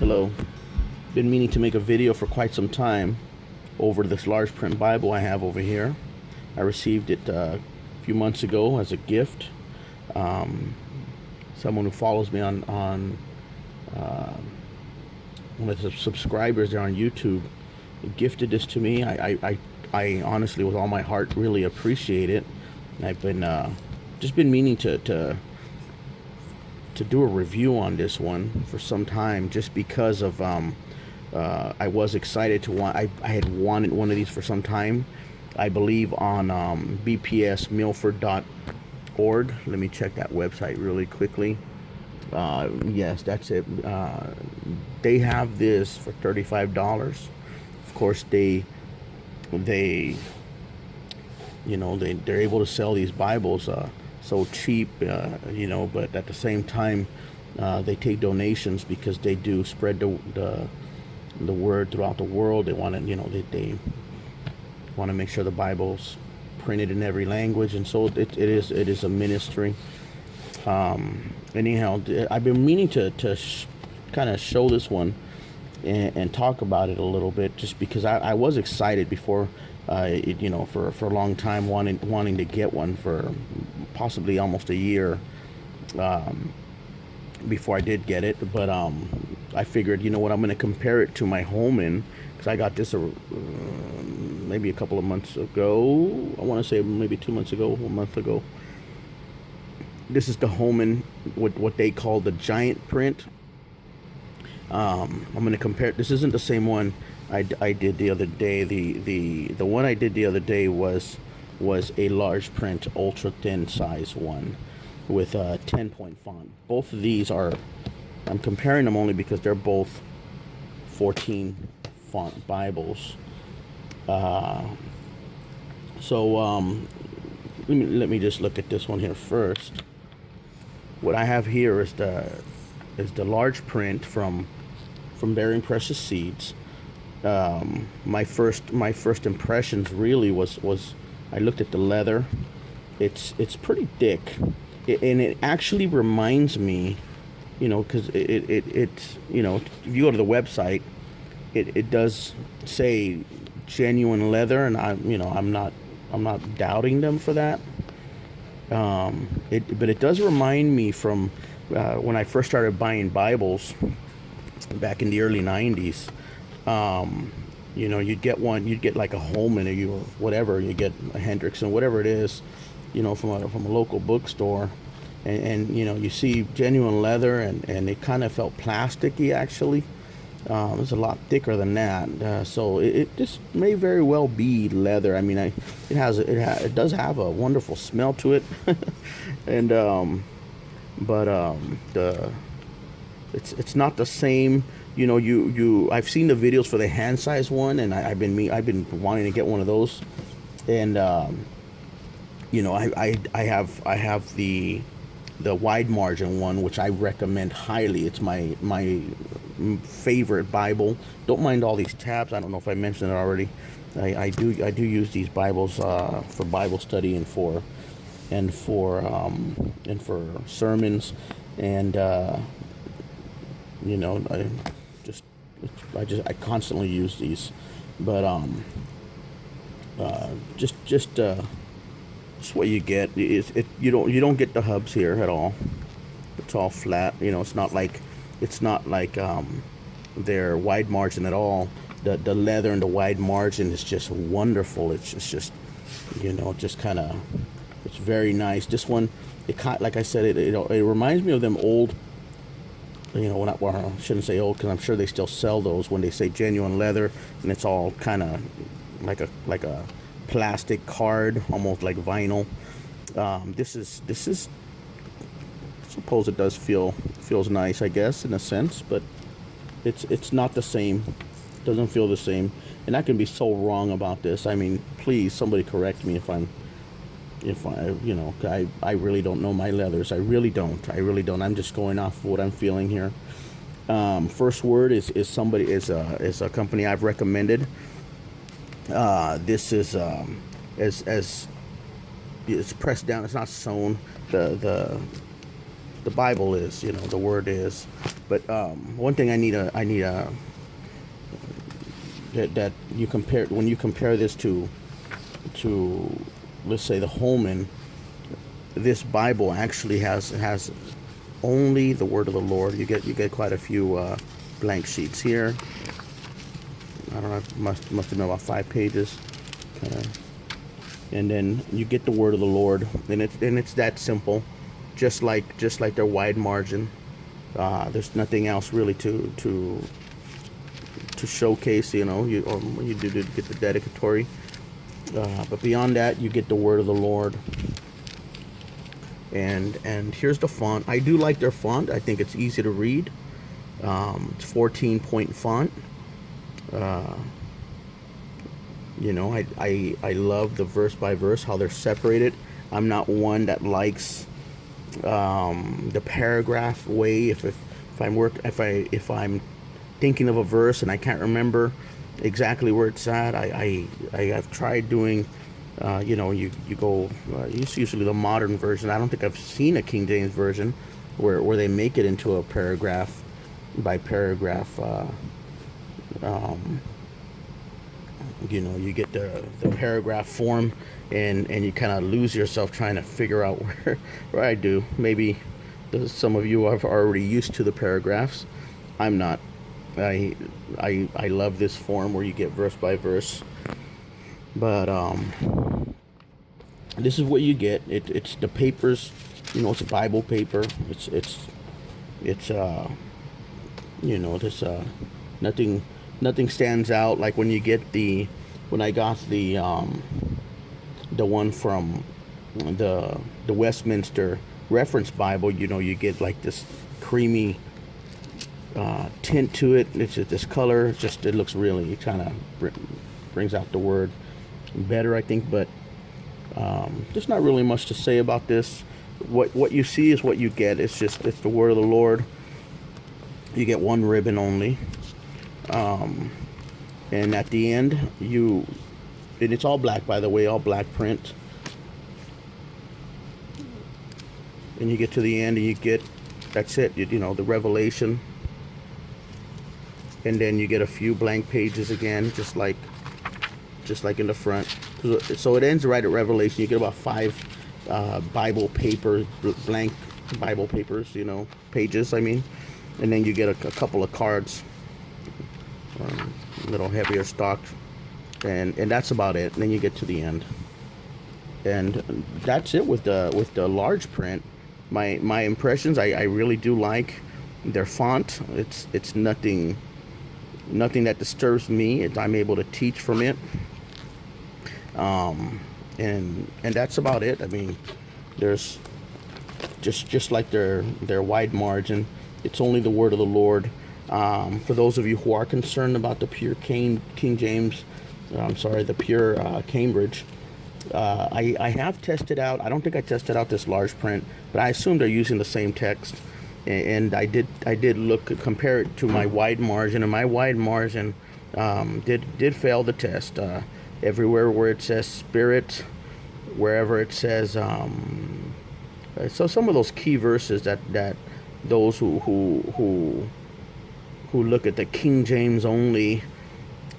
Hello. Been meaning to make a video for quite some time over this large print Bible I have over here. I received it a few months ago as a gift. Someone who follows me on one of the subscribers there on YouTube gifted this to me. I honestly, with all my heart, really appreciate it. I've been just been meaning to do a review on this one for some time, just because of I was excited to want. I had wanted one of these for some time. I believe on bpsmilford.org. Let me check that website really quickly. Yes, that's it. They have this for $35. Of course, they're able to sell these Bibles so cheap, but at the same time, they take donations because they do spread the word throughout the world. They want to, they want to make sure the Bible's printed in every language, and so it is a ministry. Anyhow, I've been meaning to kind of show this one and talk about it a little bit, just because I was excited before, for a long time, wanting to get one for possibly almost a year before I did get it. But I figured, I'm going to compare it to my Holman, because I got this maybe a couple of months ago. I want to say maybe 2 months ago, a month ago. This is the Holman, what they call the giant print. I'm going to compare. This isn't the same one I did the other day. The one I did the other day was a large print, ultra thin size one with a 10-point font. Both of these are, I'm comparing them only because they're both 14 font Bibles. Let me just look at this one here first. What I have here is the large print from Bearing Precious Seeds. My first impressions really was I looked at the leather. It's pretty thick, and it actually reminds me, because it's if you go to the website, it does say genuine leather, and I'm not doubting them for that. But it does remind me from when I first started buying Bibles back in the early 90s. You'd get like a Holman or whatever, you get a Hendrickson, whatever it is, from a local bookstore, and you see genuine leather, and it kind of felt plasticky actually. It's a lot thicker than that, so it just may very well be leather. I mean, it does have a wonderful smell to it, and it's not the same. I've seen the videos for the hand size one, and I've been wanting to get one of those, and I have the wide margin one, which I recommend highly. It's my favorite Bible. Don't mind all these tabs. I don't know if I mentioned it already. I do use these Bibles for Bible study and for sermons, and I constantly use these, but just what you get is you don't get the hubs here at all. It's all flat. It's not like their wide margin at all. The leather and the wide margin is just wonderful. It's just kind of, it's very nice. This one, like I said, it reminds me of them old. I shouldn't say old, because I'm sure they still sell those, when they say genuine leather, and it's all kind of like a plastic card, almost like vinyl. This is I suppose it feels nice, I guess, in a sense, but it's not the same. It doesn't feel the same, and I can be so wrong about this. I mean, please, somebody correct me if I really don't know my leathers. I really don't. I'm just going off of what I'm feeling here. First Word is a company I've recommended. This is as it's pressed down. It's not sewn. The the Bible is, the Word is. But one thing I need that you compare, when you compare this to let's say the Holman, this Bible actually has only the word of the Lord. You get quite a few blank sheets here. I don't know, must have been about 5 pages, and then you get the word of the Lord, and it's that simple, just like their wide margin. There's nothing else really to showcase. You do get the dedicatory, but beyond that, you get the word of the Lord. And here's the font. I do like their font. I think it's easy to read. It's 14-point font. I love the verse by verse, how they're separated. I'm not one that likes the paragraph way. If I'm thinking of a verse and I can't remember exactly where it's at, I have tried doing. You go. It's usually the modern version. I don't think I've seen a King James version where they make it into a paragraph by paragraph. You get the paragraph form, and you kind of lose yourself trying to figure out where I do. Maybe some of you are already used to the paragraphs. I'm not. I love this form where you get verse by verse. But this is what you get. It's the papers. It's a Bible paper. It's nothing stands out. Like when I got the one from the Westminster Reference Bible, you get like this creamy tint to it. It's just this color. It looks really kind of brings out the word better, I think. But there's not really much to say about this. What you see is what you get. It's the word of the Lord. You get one ribbon only, and at the end and it's all black, by the way, all black print. And you get to the end and you get, that's it, the revelation. And then you get a few blank pages again, just like in the front. So it ends right at Revelation. You get about 5 Bible papers, blank Bible papers, pages, I mean. And then you get a couple of cards, a little heavier stock. And that's about it. And then you get to the end. And that's it with the large print. My impressions, I really do like their font. It's nothing that disturbs me. I'm able to teach from it. And that's about it. I mean, there's just like their wide margin. It's only the word of the Lord. For those of you who are concerned about the pure King James, the pure Cambridge, I have tested out. I don't think I tested out this large print, but I assume they're using the same text. And I did compare it to my wide margin, and my wide margin did fail the test. Everywhere where it says Spirit, wherever it says, so some of those key verses that those who look at the King James only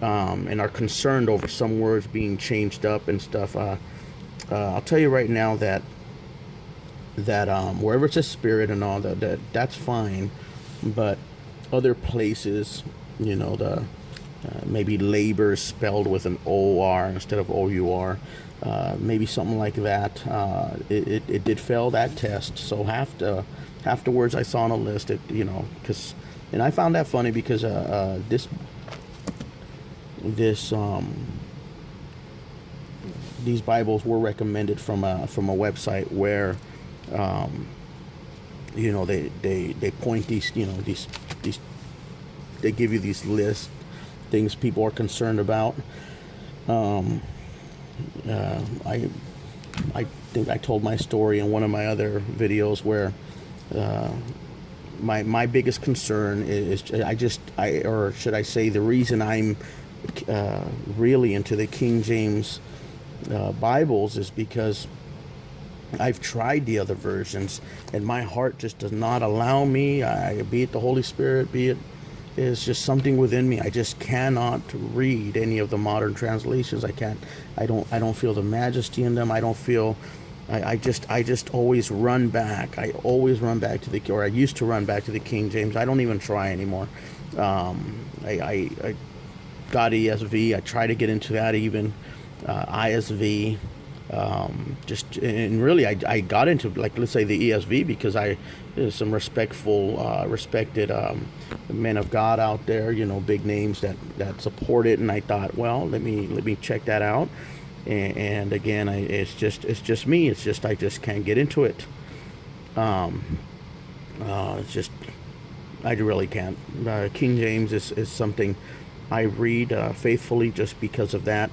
and are concerned over some words being changed up and stuff, I'll tell you right now that wherever it says Spirit and all that's fine, but other places, maybe labor spelled with an O-R instead of O-U-R, maybe something like that, it did fail that test. So half the words I saw on a list, and I found that funny because these Bibles were recommended from a website where they point these they give you these lists, things people are concerned about. I think I told my story in one of my other videos where my biggest concern is or should I say the reason I'm really into the King James Bibles is because I've tried the other versions, and my heart just does not allow me. Be it the Holy Spirit, be it is just something within me. I just cannot read any of the modern translations. I can't. I don't feel the majesty in them. I don't feel. I just always run back. I always run back to I used to run back to the King James. I don't even try anymore. I got ESV. I try to get into that even. ISV. And really I got into, like, let's say the ESV because there's some respected men of God out there, big names that support it, and I thought, well, let me check that out, and again, it's just me. It's just I just can't get into it. It's just I really can't. King James is something I read faithfully just because of that.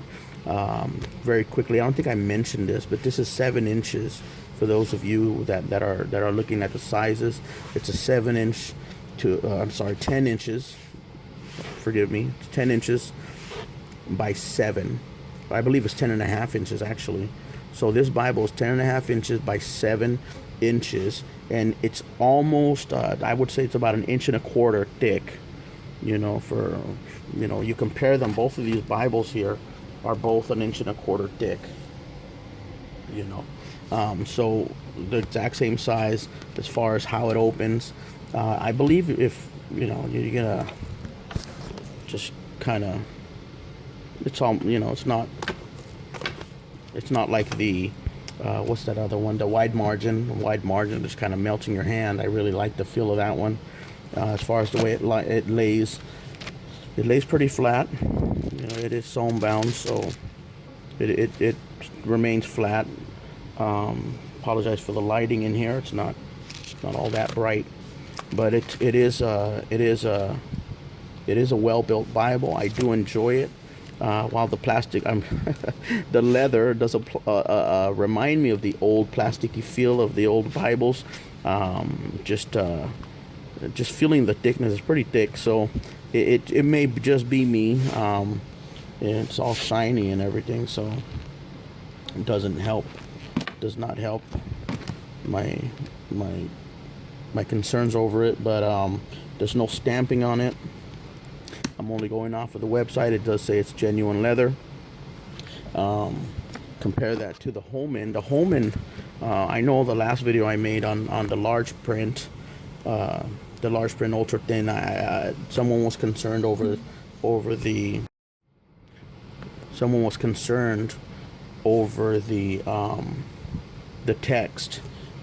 Very quickly, I don't think I mentioned this, but this is 7 inches. For those of you that are looking at the sizes, it's a 7-inch to 10 inches. Forgive me, it's 10 inches by 7. I believe it's 10.5 inches actually. So this Bible is 10.5 inches by 7 inches, and it's almost I would say it's about 1.25 inches thick. You compare them. Both of these Bibles here are both 1.25 inches thick. So the exact same size as far as how it opens. I believe if you're gonna just kind of, it's all it's not like the what's that other one, the wide margin just kind of melts in your hand. I really like the feel of that one. As far as the way it lays pretty flat. It is sewn bound, so it remains flat. Apologize for the lighting in here. It's not all that bright, but it is a well-built Bible. I do enjoy it. While the plastic, the leather does remind me of the old plasticky feel of the old Bibles. Just feeling the thickness is pretty thick, so it may just be me. It's all shiny and everything, so it does not help my concerns over it. But there's no stamping on it. I'm only going off of the website. It does say it's genuine leather. Compare that to the Holman. The Holman, I know the last video I made on the large print, the large print ultra thin. Someone was concerned over the text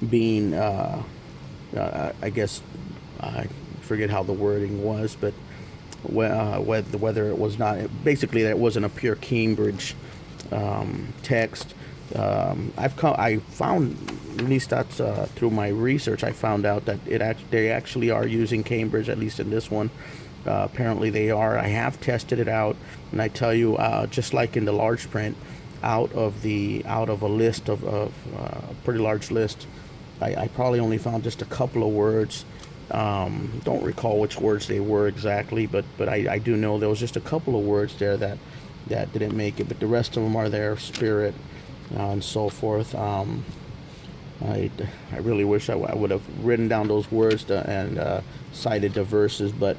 being I guess I forget how the wording was, but whether it was not basically that it wasn't a pure Cambridge text. I found, at least that's through my research, I found out that they actually are using Cambridge, at least in this one. Apparently they are. I have tested it out, and I tell you, just like in the large print, out of a list of a pretty large list, I probably only found just a couple of words. Don't recall which words they were exactly, but I do know there was just a couple of words there that didn't make it, but the rest of them are there, spirit, and so forth. I really wish I would have written down those words and cited the verses, but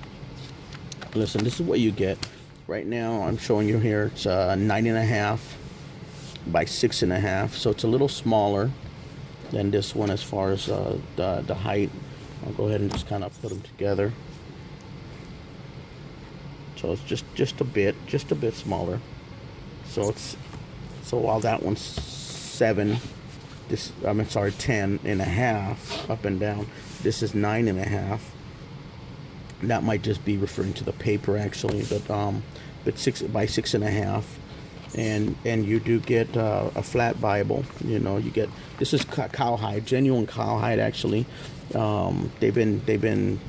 listen, this is what you get. Right now, I'm showing you here, it's 9.5 by 6.5, so it's a little smaller than this one as far as the height. I'll go ahead and just kind of put them together. So it's just a bit smaller. So while that one's 7, 10.5 up and down. This is 9.5. That might just be referring to the paper actually, but 6 by 6.5. And you do get a flat Bible. You get, this is Cowhide, genuine Cowhide actually. They've been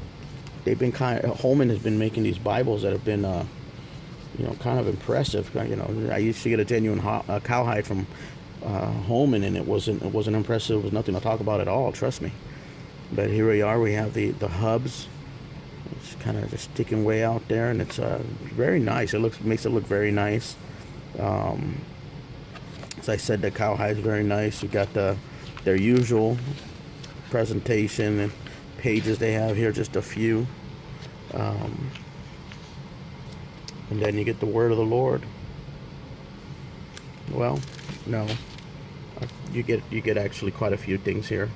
Holman has been making these Bibles that have been kind of impressive. I used to get a genuine Cowhide from Holman, and it wasn't impressive. It was nothing to talk about at all, trust me. But here we are. We have the hubs. It's kind of just sticking way out there, and it's very nice. Makes it look very nice. As I said, the Cowhide is very nice. You got the their usual presentation and pages they have here, just a few. And then you get the word of the Lord. Well, no, you get actually quite a few things here.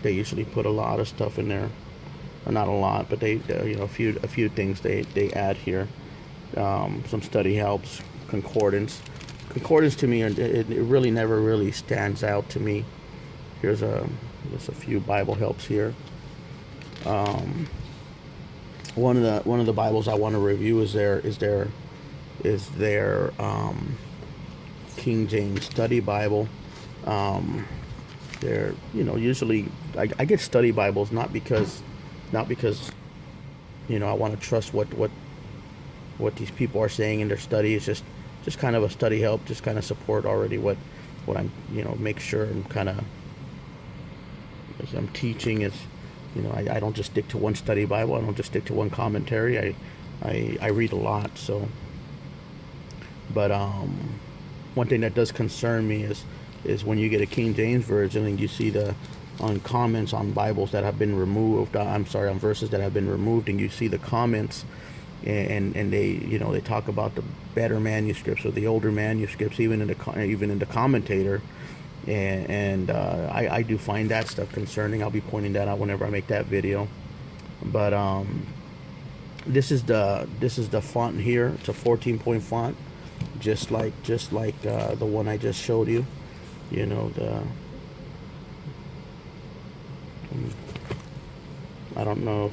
They usually put a lot of stuff in there, or not a lot, but they a few things they add here. Some study helps, concordance. Concordance to me, it really never really stands out to me. Here's just a few Bible helps here. One of the Bibles I want to review is their King James Study Bible. They're usually I get study Bibles not because I want to trust what these people are saying in their study. It's just kind of a study help, just kind of support already what I'm make sure I'm kind of, as I'm teaching, is I don't just stick to one study Bible. I don't just stick to one commentary. I read a lot. So, but one thing that does concern me is when you get a King James version and you see on comments on Bibles that have been removed. On verses that have been removed, and you see the comments, and they they talk about the better manuscripts or the older manuscripts, even in the commentator. And I do find that stuff concerning. I'll be pointing that out whenever I make that video. But this is the font here. It's a 14-point font, just like the one I just showed you. I don't know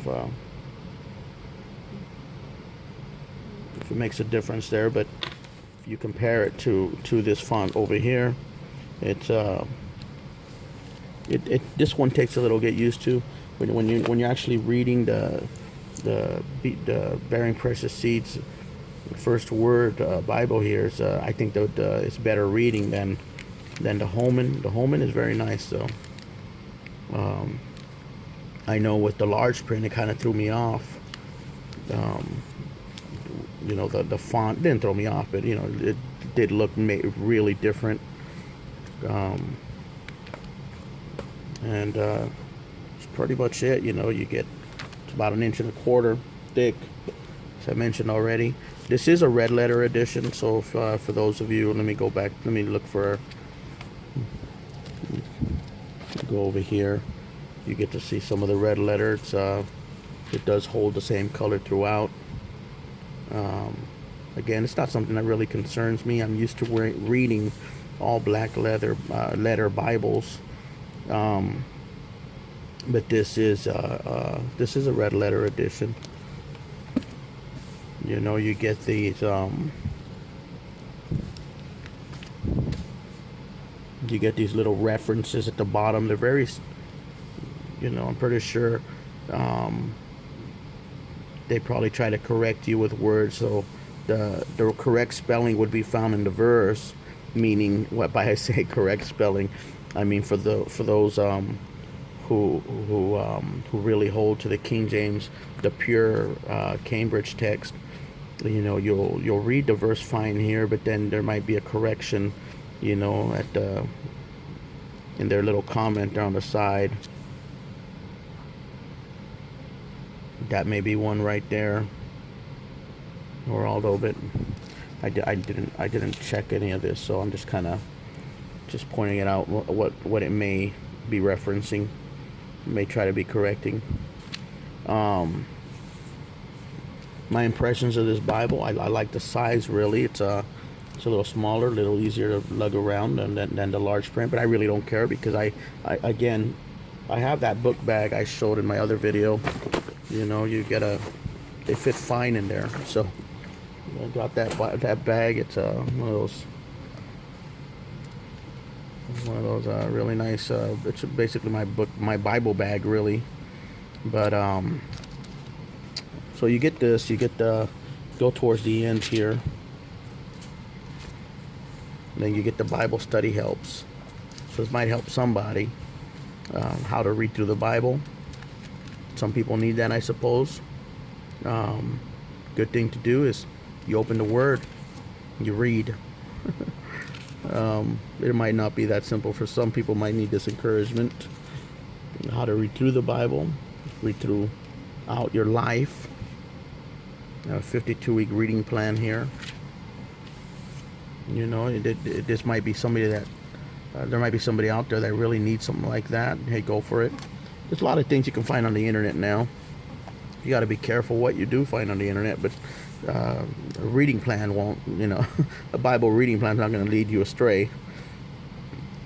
if it makes a difference there, but if you compare it to this font over here, it's this one takes a little get used to when you're actually reading the Bearing Precious Seeds first word Bible here. I think that it's better reading than the Holman. The Holman is very nice though. I know with the large print it kind of threw me off. The font didn't throw me off, but it did look really different. And it's pretty much it. You get, it's about 1.25 inches thick, as I mentioned already. This is a red letter edition, so if, for those of you, let me go over here. You get to see some of the red letters. It does hold the same color throughout. Again, it's not something that really concerns me. I'm used to reading all black letter Bibles, but this is a red letter edition. You get these little references at the bottom. They're very, I'm pretty sure they probably try to correct you with words, so the correct spelling would be found in the verse. Meaning, what by I say correct spelling, I mean for those who really hold to the King James, the pure Cambridge text. You'll read the verse fine here, but then there might be a correction, at in their little comment there on the side. That may be one right there, or although, but I didn't check any of this, so I'm just kind of pointing it out what it may be referencing, may try to be correcting. My impressions of this Bible, I like the size. Really, it's a little smaller, a little easier to lug around than the large print, but I really don't care because I have that book bag I showed in my other video. They fit fine in there, so I got that bag. It's one of those really nice. It's basically my Bible bag, really. But so you get this. You get go towards the end here. And then you get the Bible study helps. So this might help somebody how to read through the Bible. Some people need that, I suppose. Good thing to do is you open the Word, you read. It might not be that simple. For some people might need this encouragement. How to read through the Bible, read through out your life. A 52-week reading plan here. You know, this might be somebody that, there might be somebody out there that really needs something like that. Hey, go for it. There's a lot of things you can find on the internet now. You got to be careful what you do find on the internet, but a reading plan won't, you know, a Bible reading plan is not going to lead you astray.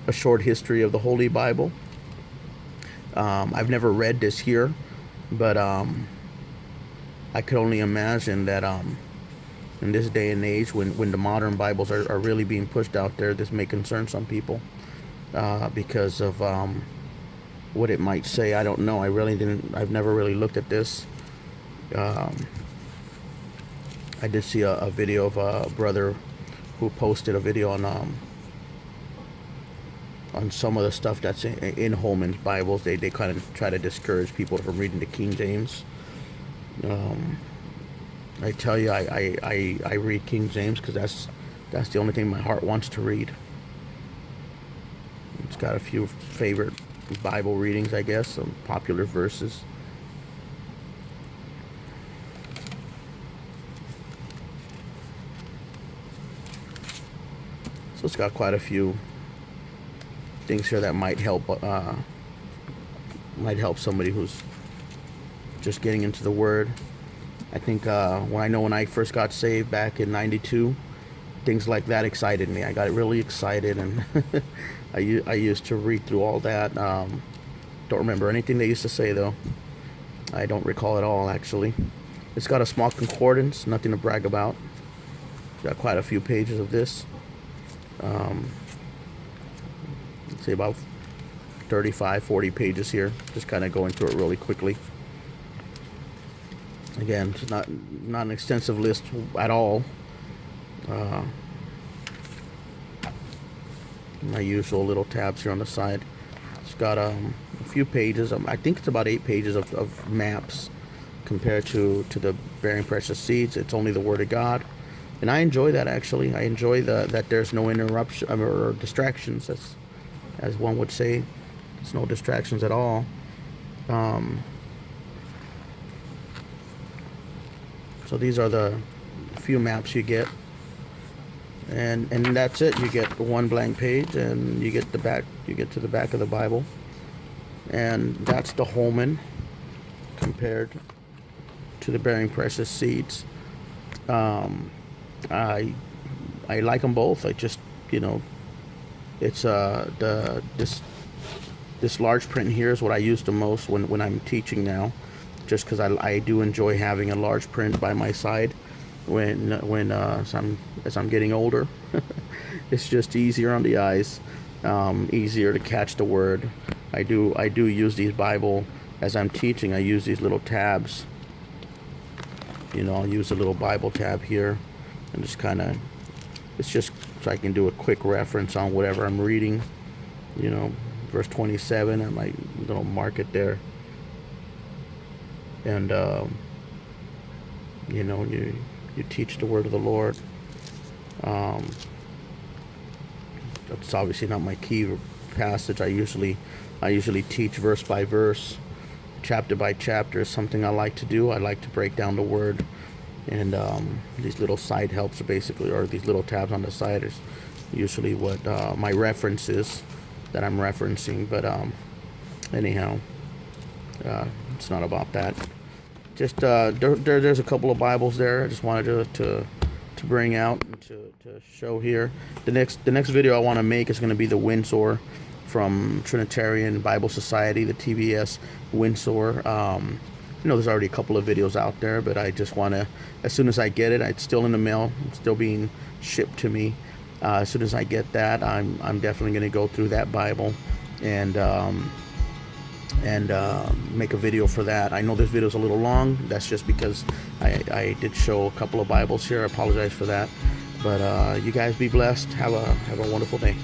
A short history of the Holy Bible. I've never read this here, but I could only imagine that in this day and age, when the modern Bibles are really being pushed out there, this may concern some people because of what it might say. I don't know. I've never really looked at this. I did see a video of a brother who posted a video on some of the stuff that's in Holman's Bibles. They kind of try to discourage people from reading the King James. I tell you, I read King James because that's the only thing my heart wants to read. It's got a few favorite Bible readings, I guess, some popular verses. So it's got quite a few things here that might help somebody who's just getting into the Word. I think when I first got saved back in '92, things like that excited me. I got really excited, and I used to read through all that. Don't remember anything they used to say, though. I don't recall at all, actually. It's got a small concordance, nothing to brag about. Got quite a few pages of this. Let's say about 35, 40 pages here. Just kind of going through it really quickly. Again, it's not an extensive list at all. My usual little tabs here on the side. It's got a few pages. I think it's about 8 pages of maps compared to the Bearing Precious Seeds. It's only the Word of God. And I enjoy that, actually. I enjoy that there's no interruption or distractions, as one would say. There's no distractions at all. So these are the few maps you get. And that's it. You get one blank page, and you get to the back of the Bible. And that's the Holman compared to the Bearing Precious Seeds. I like them both. I just, you know, it's this large print here is what I use the most when I'm teaching now, just because I do enjoy having a large print by my side as I'm getting older. It's just easier on the eyes, easier to catch the word. I do use these Bible as I'm teaching. I use these little tabs. You know, I'll use a little Bible tab here, and just kind of, it's just so I can do a quick reference on whatever I'm reading. You know, verse 27, I might little mark it there. And you know, you teach the word of the Lord. That's obviously not my key passage. I usually teach verse by verse, chapter by chapter. Is something I like to do. I like to break down the word, and these little side helps are basically, or these little tabs on the side, is usually what my reference is that I'm referencing. But anyhow, it's not about that. Just there's a couple of Bibles there. I just wanted to bring out and to show here. The next video I want to make is going to be the Windsor from Trinitarian Bible Society, the TBS Windsor. You know, there's already a couple of videos out there, but I just want to, as soon as I get it, it's still in the mail, it's still being shipped to me. As soon as I get that, I'm definitely going to go through that Bible and make a video for that. I know this video is a little long. That's just because I did show a couple of Bibles here. I apologize for that. But you guys be blessed. Have a wonderful day.